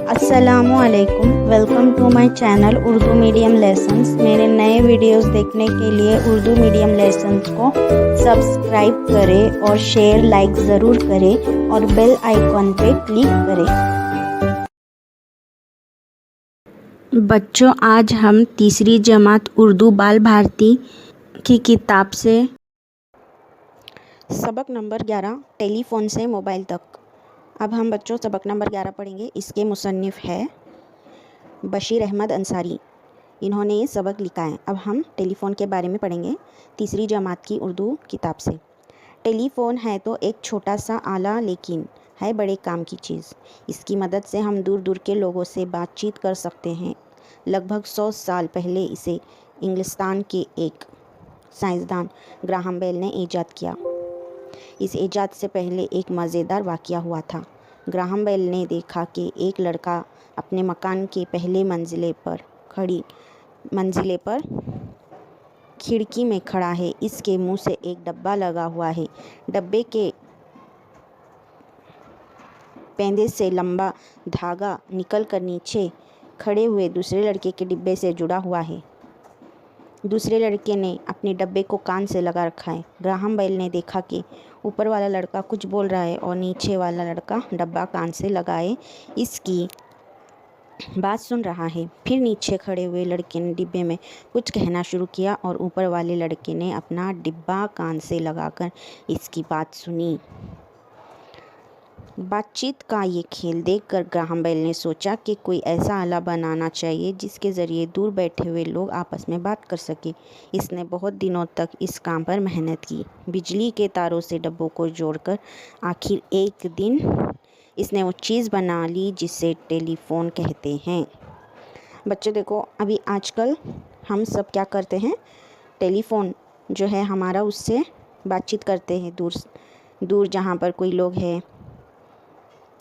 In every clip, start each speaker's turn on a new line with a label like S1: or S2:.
S1: अस्सलामुअलैकुम, welcome to my channel Urdu medium lessons. मेरे नए वीडियोस देखने के लिए उर्दू मीडियम लेसन्स को सब्सक्राइब करें और शेयर लाइक ज़रूर करें और बेल आइकॉन पे क्लिक करें। बच्चों, आज हम तीसरी जमात उर्दू बाल भारती की किताब से सबक नंबर 11 टेलीफ़ोन से मोबाइल तक। अब हम बच्चों सबक नंबर 11 पढ़ेंगे। इसके मुसन्निफ़ है बशीर अहमद अंसारी, इन्होंने ये सबक लिखा है। अब हम टेलीफ़ोन के बारे में पढ़ेंगे तीसरी जमात की उर्दू किताब से। टेलीफ़ोन है तो एक छोटा सा आला, लेकिन है बड़े काम की चीज़। इसकी मदद से हम दूर दूर के लोगों से बातचीत कर सकते हैं। लगभग 100 साल पहले इसे इंग्लिस्तान के एक साइंसदान ग्राहम बेल ने ईजाद किया। इस ईजाद से पहले एक मज़ेदार वाक़या हुआ था। ग्राहम बेल ने देखा कि एक लड़का अपने मकान के पहले मंजिले पर खिड़की में खड़ा है। इसके मुंह से एक डब्बा लगा हुआ है। डब्बे के पैंदे से लंबा धागा निकलकर नीचे खड़े हुए दूसरे लड़के के डिब्बे से जुड़ा हुआ है। दूसरे लड़के ने अपने डब्बे को कान से लगा रखा है। ग्राहम बेल ने देखा कि ऊपर वाला लड़का कुछ बोल रहा है और नीचे वाला लड़का डब्बा कान से लगाए इसकी बात सुन रहा है। फिर नीचे खड़े हुए लड़के ने डिब्बे में कुछ कहना शुरू किया और ऊपर वाले लड़के ने अपना डिब्बा कान से लगाकर इसकी बात सुनी। बातचीत का ये खेल देखकर ग्राहम बेल ने सोचा कि कोई ऐसा आला बनाना चाहिए जिसके ज़रिए दूर बैठे हुए लोग आपस में बात कर सके। इसने बहुत दिनों तक इस काम पर मेहनत की, बिजली के तारों से डब्बों को जोड़कर। आखिर एक दिन इसने वो चीज़ बना ली जिसे टेलीफ़ोन कहते हैं। बच्चे देखो, अभी आजकल हम सब क्या करते हैं, टेलीफ़ोन जो है हमारा, उससे बातचीत करते हैं दूर जहाँ पर कोई लोग है।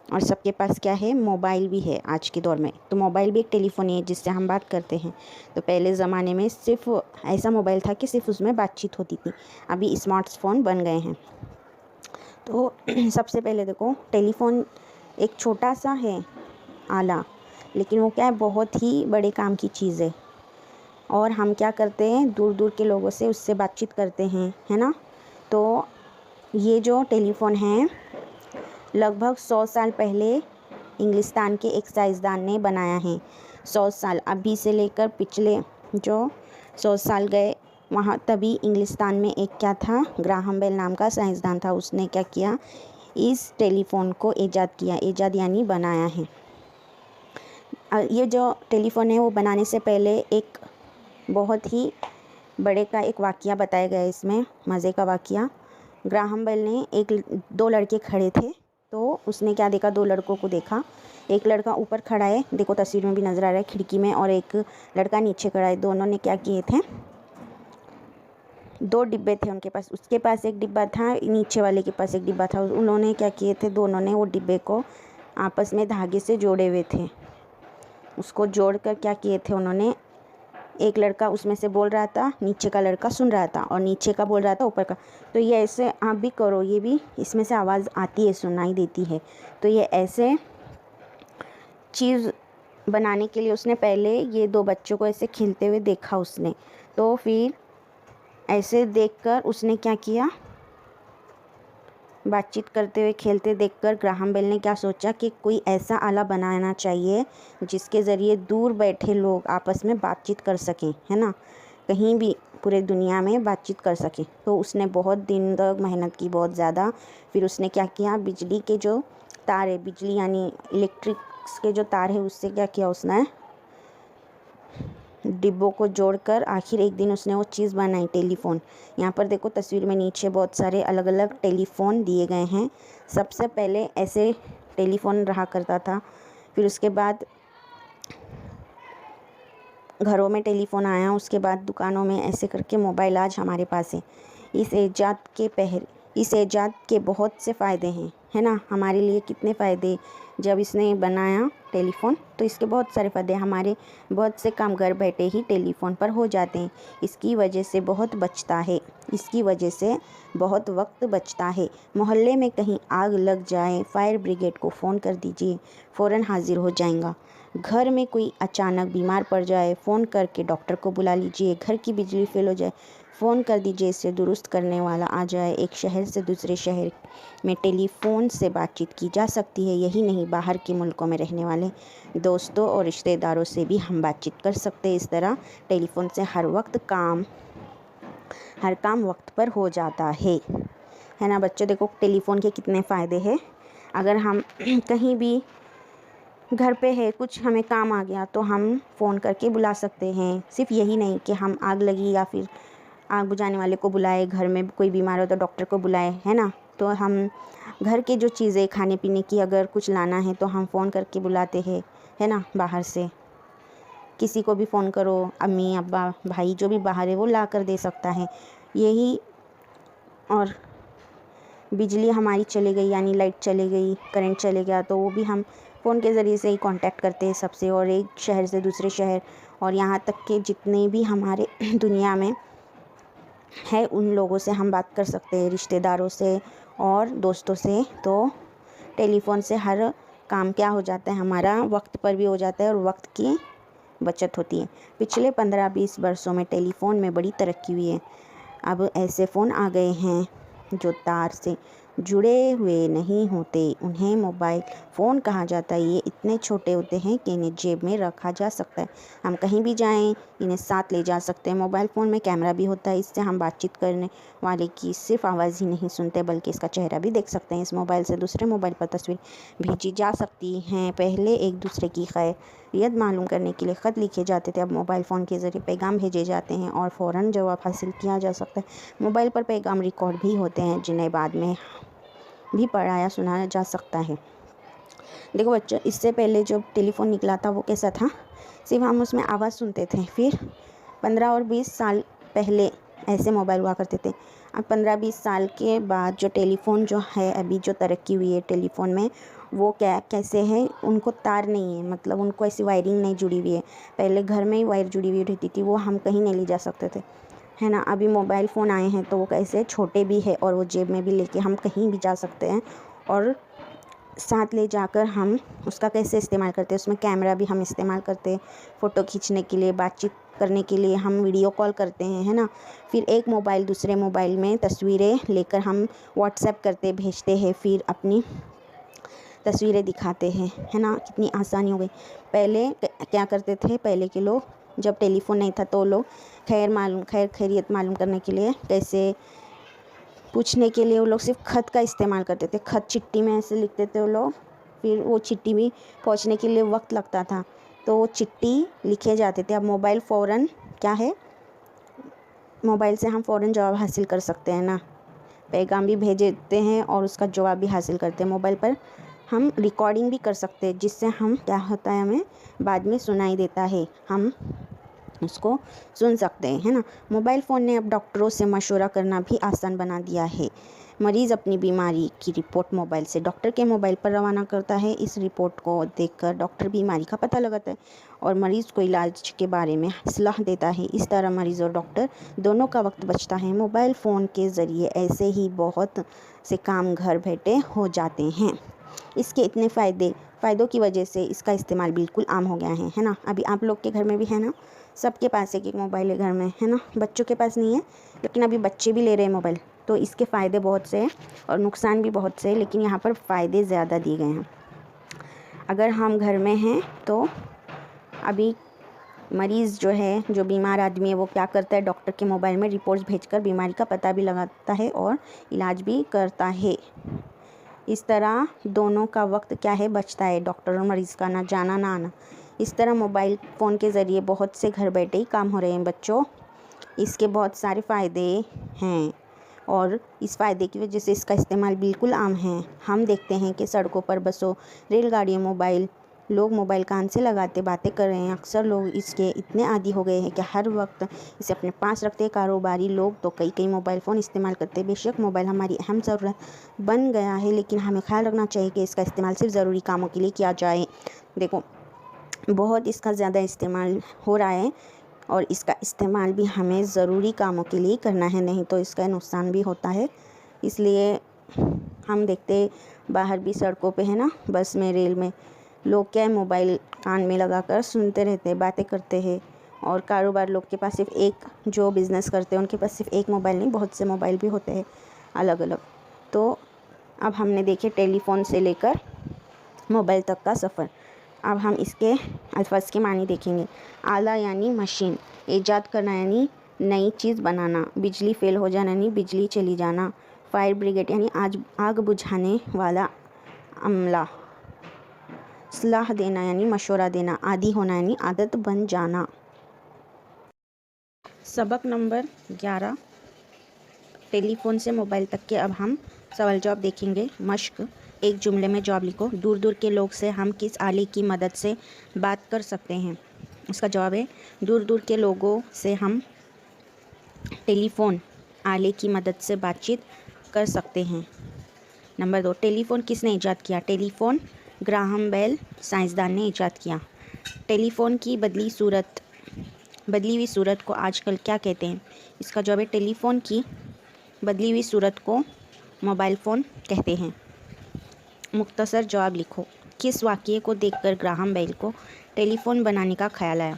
S1: और सबके पास क्या है, मोबाइल भी है आज के दौर में। तो मोबाइल भी एक टेलीफ़ोन है जिससे हम बात करते हैं। तो पहले ज़माने में सिर्फ ऐसा मोबाइल था कि सिर्फ उसमें बातचीत होती थी। अभी स्मार्टफ़ोन बन गए हैं। तो सबसे पहले देखो, टेलीफ़ोन एक छोटा सा है आला, लेकिन वो क्या है, बहुत ही बड़े काम की चीज़ है। और हम क्या करते हैं, दूर दूर के लोगों से उससे बातचीत करते हैं, है ना। तो ये जो टेलीफ़ोन है लगभग 100 साल पहले इंग्लिस्तान के एक साइंसदान ने बनाया है। 100 साल अभी से लेकर पिछले जो 100 साल गए वहाँ, तभी इंग्लिस्तान में एक क्या था, ग्राहम बेल नाम का साइंसदान था। उसने क्या किया, इस टेलीफ़ोन को ईजाद किया। ईजाद यानी बनाया है। ये जो टेलीफ़ोन है वो बनाने से पहले एक बहुत ही बड़े का एक वाक़या बताया गया है इसमें, मज़े का वाक़या। ग्राहम बेल ने दो लड़के खड़े थे, तो उसने क्या देखा, दो लड़कों को देखा। एक लड़का ऊपर खड़ा है, देखो तस्वीर में भी नज़र आ रहा है खिड़की में, और एक लड़का नीचे खड़ा है। दोनों ने क्या किए थे, दो डिब्बे थे उनके पास। उसके पास एक डिब्बा था, नीचे वाले के पास एक डिब्बा था। उन्होंने क्या किए थे, दोनों ने वो डिब्बे को आपस में धागे से जोड़े हुए थे। उसको जोड़कर क्या किए थे उन्होंने, एक लड़का उसमें से बोल रहा था, नीचे का लड़का सुन रहा था, और नीचे का बोल रहा था ऊपर का। तो ये ऐसे आप भी करो, ये भी इसमें से आवाज़ आती है, सुनाई देती है। तो ये ऐसे चीज़ बनाने के लिए उसने पहले ये दो बच्चों को ऐसे खेलते हुए देखा उसने। तो फिर ऐसे देखकर उसने क्या किया, बातचीत करते हुए खेलते देखकर ग्राहम बेल ने क्या सोचा कि कोई ऐसा आला बनाना चाहिए जिसके ज़रिए दूर बैठे लोग आपस में बातचीत कर सकें, है ना, कहीं भी पूरे दुनिया में बातचीत कर सकें। तो उसने बहुत दिन तक मेहनत की, बहुत ज़्यादा। फिर उसने क्या किया, बिजली के जो तार है, बिजली यानी इलेक्ट्रिक्स के जो तार है, उससे क्या किया, उसने डिब्बों को जोड़कर आखिर एक दिन उसने वो चीज़ बनाई, टेलीफ़ोन। यहाँ पर देखो तस्वीर में नीचे बहुत सारे अलग अलग टेलीफ़ोन दिए गए हैं। सबसे पहले ऐसे टेलीफ़ोन रहा करता था, फिर उसके बाद घरों में टेलीफ़ोन आया, उसके बाद दुकानों में, ऐसे करके मोबाइल आज हमारे पास है। इस ईजाद के बहुत से फ़ायदे हैं, है ना। हमारे लिए कितने फ़ायदे, जब इसने बनाया टेलीफ़ोन तो इसके बहुत सारे फ़ायदे, हमारे बहुत से काम घर बैठे ही टेलीफ़ोन पर हो जाते हैं। इसकी वजह से बहुत बचता है, इसकी वजह से बहुत वक्त बचता है। मोहल्ले में कहीं आग लग जाए, फायर ब्रिगेड को फ़ोन कर दीजिए, फ़ौरन हाजिर हो जाएगा। घर में कोई अचानक बीमार पड़ जाए, फ़ोन करके डॉक्टर को बुला लीजिए। घर की बिजली फेल हो जाए, फ़ोन कर दीजिए, इसे दुरुस्त करने वाला आ जाए। एक शहर से दूसरे शहर में टेलीफ़ोन से बातचीत की जा सकती है। यही नहीं, बाहर के मुल्कों में रहने वाले दोस्तों और रिश्तेदारों से भी हम बातचीत कर सकते हैं। इस तरह टेलीफ़ोन से हर काम वक्त पर हो जाता है ना बच्चों। देखो टेलीफ़ोन के कितने फ़ायदे हैं। अगर हम कहीं भी घर पे है, कुछ हमें काम आ गया तो हम फ़ोन करके बुला सकते हैं। सिर्फ यही नहीं कि हम आग लगी या फिर आग बुझाने वाले को बुलाए, घर में कोई बीमार हो तो डॉक्टर को बुलाए, है ना। तो हम घर के जो चीज़ें खाने पीने की अगर कुछ लाना है तो हम फ़ोन करके बुलाते हैं, है ना। बाहर से किसी को भी फ़ोन करो, अम्मी अब्बा भाई जो भी बाहर है वो ला कर दे सकता है। यही, और बिजली हमारी चली गई यानी लाइट चली गई, करंट चले गया तो वो भी हम फ़ोन के ज़रिए से ही कांटेक्ट करते हैं सबसे, और एक शहर से दूसरे शहर, और यहाँ तक कि जितने भी हमारे दुनिया में है उन लोगों से हम बात कर सकते हैं, रिश्तेदारों से और दोस्तों से। तो टेलीफ़ोन से हर काम क्या हो जाता है, हमारा वक्त पर भी हो जाता है और वक्त की बचत होती है। पिछले 15-20 वर्षों में टेलीफ़ोन में बड़ी तरक्की हुई है। अब ऐसे फ़ोन आ गए हैं जो तार से जुड़े हुए नहीं होते, उन्हें मोबाइल फ़ोन कहा जाता है। ये इतने छोटे होते हैं कि इन्हें जेब में रखा जा सकता है, हम कहीं भी जाएं इन्हें साथ ले जा सकते हैं। मोबाइल फ़ोन में कैमरा भी होता है, इससे हम बातचीत करने वाले की सिर्फ आवाज़ ही नहीं सुनते बल्कि इसका चेहरा भी देख सकते हैं। इस मोबाइल से दूसरे मोबाइल पर तस्वीर भेजी जा सकती हैं। पहले एक दूसरे की खैरियत मालूम करने के लिए ख़त लिखे जाते थे, अब मोबाइल फ़ोन के ज़रिए पैगाम भेजे जाते हैं और फ़ौरन जवाब हासिल किया जा सकता है। मोबाइल पर पैगाम रिकॉर्ड भी होते हैं जिन्हें बाद में भी पढ़ा या सुनाया जा सकता है। देखो बच्चों, इससे पहले जो टेलीफ़ोन निकला था वो कैसा था, सिर्फ हम उसमें आवाज़ सुनते थे। फिर 15 और 20 साल पहले ऐसे मोबाइल हुआ करते थे। अब 15-20 साल के बाद जो टेलीफ़ोन जो है, अभी जो तरक्की हुई है टेलीफ़ोन में, वो कैसे है, उनको तार नहीं है, मतलब उनको ऐसी वायरिंग नहीं जुड़ी हुई है। पहले घर में ही वायर जुड़ी हुई रहती थी, वो हम कहीं नहीं ले जा सकते थे, है ना। अभी मोबाइल फ़ोन आए हैं तो वो कैसे छोटे भी है और वो जेब में भी लेके हम कहीं भी जा सकते हैं, और साथ ले जाकर हम उसका कैसे इस्तेमाल करते हैं, उसमें कैमरा भी हम इस्तेमाल करते हैं, फ़ोटो खींचने के लिए, बातचीत करने के लिए हम वीडियो कॉल करते हैं, है ना। फिर एक मोबाइल दूसरे मोबाइल में तस्वीरें लेकर हम व्हाट्सएप करते भेजते हैं, फिर अपनी तस्वीरें दिखाते हैं, है ना। कितनी आसानी हो गई। पहले क्या करते थे, पहले के लोग, जब टेलीफ़ोन नहीं था तो लोग खैरियत मालूम करने के लिए, कैसे पूछने के लिए वो लोग सिर्फ ख़त का इस्तेमाल करते थे। ख़त चिट्ठी में ऐसे लिखते थे वो लोग, फिर वो चिट्ठी भी पहुंचने के लिए वक्त लगता था, तो वो चिट्ठी लिखे जाते थे। अब मोबाइल फ़ौरन क्या है, मोबाइल से हम फ़ौरन जवाब हासिल कर सकते हैं ना, पैगाम भी भेजते हैं और उसका जवाब भी हासिल करते हैं। मोबाइल पर हम रिकॉर्डिंग भी कर सकते हैं, जिससे हम क्या होता है, हमें बाद में सुनाई देता है, हम उसको सुन सकते हैं, है ना। मोबाइल फ़ोन ने अब डॉक्टरों से मशवरा करना भी आसान बना दिया है। मरीज़ अपनी बीमारी की रिपोर्ट मोबाइल से डॉक्टर के मोबाइल पर रवाना करता है। इस रिपोर्ट को देखकर डॉक्टर बीमारी का पता लगाता है और मरीज़ को इलाज के बारे में सलाह देता है। इस तरह मरीज़ और डॉक्टर दोनों का वक्त बचता है। मोबाइल फ़ोन के ज़रिए ऐसे ही बहुत से काम घर बैठे हो जाते हैं। इसके इतने फ़ायदों की वजह से इसका इस्तेमाल बिल्कुल आम हो गया है ना। अभी आप लोग के घर में भी है ना, सबके पास एक मोबाइल है घर में, है ना। बच्चों के पास नहीं है, लेकिन अभी बच्चे भी ले रहे हैं मोबाइल, तो इसके फ़ायदे बहुत से हैं और नुकसान भी बहुत से हैं, लेकिन यहाँ पर फ़ायदे ज़्यादा दिए गए हैं। अगर हम घर में हैं तो अभी मरीज़ जो है, जो बीमार आदमी है, वो क्या करता है, डॉक्टर के मोबाइल में रिपोर्ट्स भेजकर बीमारी का पता भी लगाता है और इलाज भी करता है। इस तरह दोनों का वक्त क्या है, बचता है, डॉक्टर और मरीज़ का ना जाना ना आना। इस तरह मोबाइल फ़ोन के ज़रिए बहुत से घर बैठे ही काम हो रहे हैं बच्चों। इसके बहुत सारे फ़ायदे हैं और इस फ़ायदे की वजह से इसका इस्तेमाल बिल्कुल आम है। हम देखते हैं कि सड़कों पर, बसों, रेलगाड़ियों, मोबाइल लोग मोबाइल कान से लगाते बातें कर रहे हैं। अक्सर लोग इसके इतने आदी हो गए हैं कि हर वक्त इसे अपने पास रखते। कारोबारी लोग तो कई मोबाइल फ़ोन इस्तेमाल करते हैं। बेशक मोबाइल हमारी अहम ज़रूरत बन गया है, लेकिन हमें ख्याल रखना चाहिए कि इसका इस्तेमाल सिर्फ ज़रूरी कामों के लिए किया जाए। देखो, बहुत इसका ज़्यादा इस्तेमाल हो रहा है और इसका इस्तेमाल भी हमें ज़रूरी कामों के लिए करना है, नहीं तो इसका नुकसान भी होता है। इसलिए हम देखते बाहर भी सड़कों पे है ना, बस में, रेल में, लोग क्या है मोबाइल कान में लगाकर सुनते रहते हैं, बातें करते हैं। और कारोबार लोग के पास सिर्फ एक, जो बिज़नेस करते हैं उनके पास सिर्फ एक मोबाइल नहीं, बहुत से मोबाइल भी होते हैं अलग अलग। तो अब हमने देखे टेलीफ़ोन से लेकर मोबाइल तक का सफ़र। अब हम इसके अल्फाज के मानी देखेंगे। आला यानी मशीन, ईजाद करना यानी नई चीज़ बनाना, बिजली फेल हो जाना यानी बिजली चली जाना, फायर ब्रिगेड यानी आग बुझाने वाला अमला, सलाह देना यानी मशवरा देना, आदी होना यानी आदत बन जाना। सबक नंबर 11, टेलीफ़ोन से मोबाइल तक के अब हम सवाल जवाब देखेंगे। मश्क, एक जुमले में जवाब लिखो। दूर दूर के लोग से हम किस आले की मदद से बात कर सकते हैं? इसका जवाब है दूर दूर के लोगों से हम टेलीफ़ोन आले की मदद से बातचीत कर सकते हैं। नंबर 2, टेलीफ़ोन किसने ईजाद किया? टेलीफ़ोन ग्राहम बेल साइंसदान ने ईजाद किया। टेलीफ़ोन की बदली हुई सूरत को आजकल क्या कहते हैं? इसका जवाब है टेलीफ़ोन की बदली हुई सूरत को मोबाइल फ़ोन कहते हैं। मुख्तसर जवाब लिखो। किस वाक़ये को देखकर ग्राहम बेल को टेलीफ़ोन बनाने का ख्याल आया?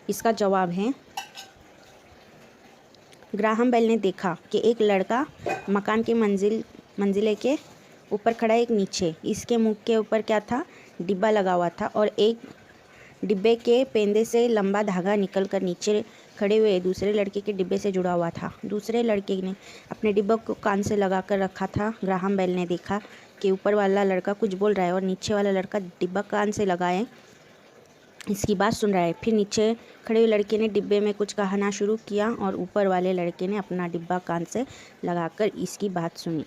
S1: इसका जवाब है ग्राहम बेल ने देखा कि एक लड़का मकान के मंजिले के ऊपर खड़ा है, एक नीचे। इसके मुंह के ऊपर क्या था? डिब्बा लगा हुआ था और एक डिब्बे के पेंदे से लंबा धागा निकलकर नीचे खड़े हुए दूसरे लड़के के डिब्बे से जुड़ा हुआ था। दूसरे लड़के ने अपने डिब्बे को कान से लगा कर रखा था। ग्राहम बेल ने देखा कि ऊपर वाला लड़का कुछ बोल रहा है और नीचे वाला लड़का डिब्बा कान से लगाए इसकी बात सुन रहा है। फिर नीचे खड़े हुए लड़के ने डिब्बे में कुछ कहना शुरू किया और ऊपर वाले लड़के ने अपना डिब्बा कान से लगाकर इसकी बात सुनी।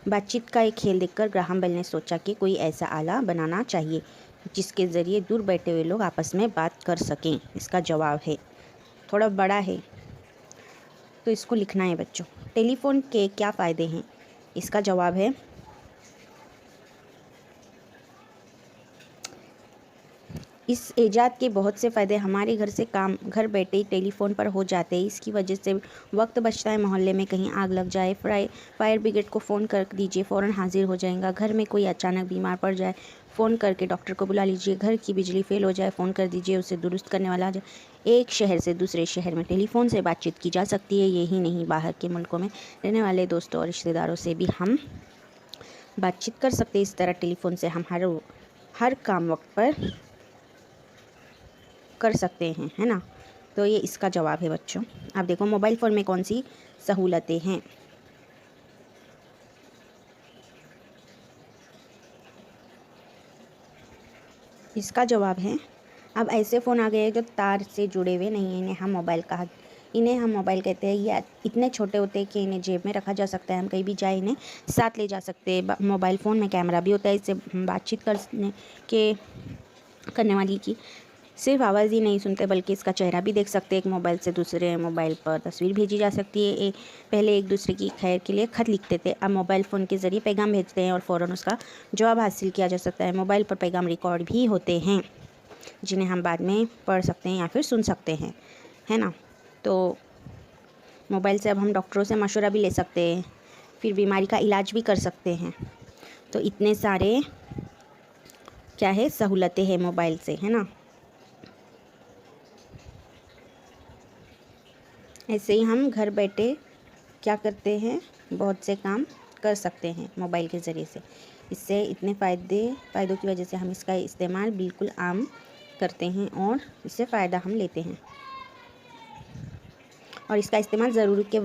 S1: बातचीत का एक खेल देखकर ग्राहम बेल ने सोचा कि कोई ऐसा आला बनाना चाहिए जिसके ज़रिए दूर बैठे हुए लोग आपस में बात कर सकें। इसका जवाब है, थोड़ा बड़ा है तो इसको लिखना है बच्चों। टेलीफ़ोन के क्या फ़ायदे हैं? इसका जवाब है इस ईजाद के बहुत से फ़ायदे। हमारे घर से काम घर बैठे ही टेलीफ़ोन पर हो जाते हैं। इसकी वजह से वक्त बचता है। मोहल्ले में कहीं आग लग जाए, फायर ब्रिगेड को फ़ोन कर दीजिए, फ़ौरन हाजिर हो जाएगा। घर में कोई अचानक बीमार पड़ जाए, फ़ोन करके डॉक्टर को बुला लीजिए। घर की बिजली फेल हो जाए, फ़ोन कर दीजिए, उसे दुरुस्त करने वाला आ जाए। एक शहर से दूसरे शहर में टेलीफ़ोन से बातचीत की जा सकती है। यही नहीं, बाहर के मुल्कों में रहने वाले दोस्तों और रिश्तेदारों से भी हम बातचीत कर सकते हैं। इस तरह टेलीफ़ोन से हम हर काम वक्त पर कर सकते हैं, है ना। तो ये इसका जवाब है बच्चों। अब देखो मोबाइल फ़ोन में कौन सी सहूलतें हैं। इसका जवाब है अब ऐसे फ़ोन आ गए हैं जो तार से जुड़े हुए नहीं हैं। इन्हें हम मोबाइल कहते हैं। ये इतने छोटे होते हैं कि इन्हें जेब में रखा जा सकता है। हम कहीं भी जाए इन्हें साथ ले जा सकते हैं। मोबाइल फ़ोन में कैमरा भी होता है। इससे बातचीत करने वाली की सिर्फ आवाज़ ही नहीं सुनते बल्कि इसका चेहरा भी देख सकते हैं। एक मोबाइल से दूसरे मोबाइल पर तस्वीर भेजी जा सकती है। पहले एक दूसरे की खैर के लिए ख़त लिखते थे, अब मोबाइल फ़ोन के ज़रिए पैगाम भेजते हैं और फ़ौरन उसका जवाब हासिल किया जा सकता है। मोबाइल पर पैगाम रिकॉर्ड भी होते हैं जिन्हें हम बाद में पढ़ सकते हैं या फिर सुन सकते हैं, है ना। तो मोबाइल से अब हम डॉक्टरों से मशवरा भी ले सकते हैं, फिर बीमारी का इलाज भी कर सकते हैं। तो इतने सारे क्या है सहूलतें हैं मोबाइल से, है ना। ऐसे ही हम घर बैठे क्या करते हैं, बहुत से काम कर सकते हैं मोबाइल के ज़रिए से। इससे इतने फ़ायदों की वजह से हम इसका इस्तेमाल बिल्कुल आम करते हैं और इससे फ़ायदा हम लेते हैं। और इसका इस्तेमाल ज़रूरत के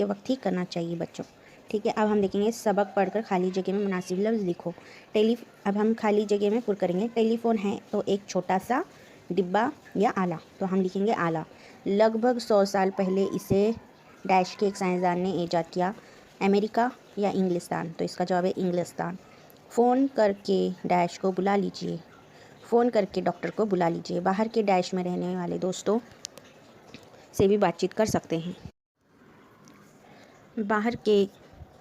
S1: वक्त ही करना चाहिए बच्चों, ठीक है। अब हम देखेंगे सबक पढ़कर खाली जगह में मुनासिब लफ्ज़ लिखो। अब हम खाली जगह में पुर करेंगे। टेलीफ़ोन है तो एक छोटा सा डिब्बा या आला, तो हम लिखेंगे आला। लगभग 100 साल पहले इसे डैश के एक साइंसदान ने ईजाद किया, अमेरिका या इंग्लिस्तान? तो इसका जवाब है इंग्लिस्तान। फ़ोन करके डैश को बुला लीजिए। फ़ोन करके डॉक्टर को बुला लीजिए। बाहर के डैश में रहने वाले दोस्तों से भी बातचीत कर सकते हैं। बाहर के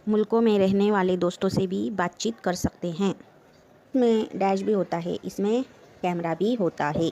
S1: मुल्कों में रहने वाले दोस्तों से भी बातचीत कर सकते हैं। इसमें डैश भी होता है, इसमें कैमरा भी होता है।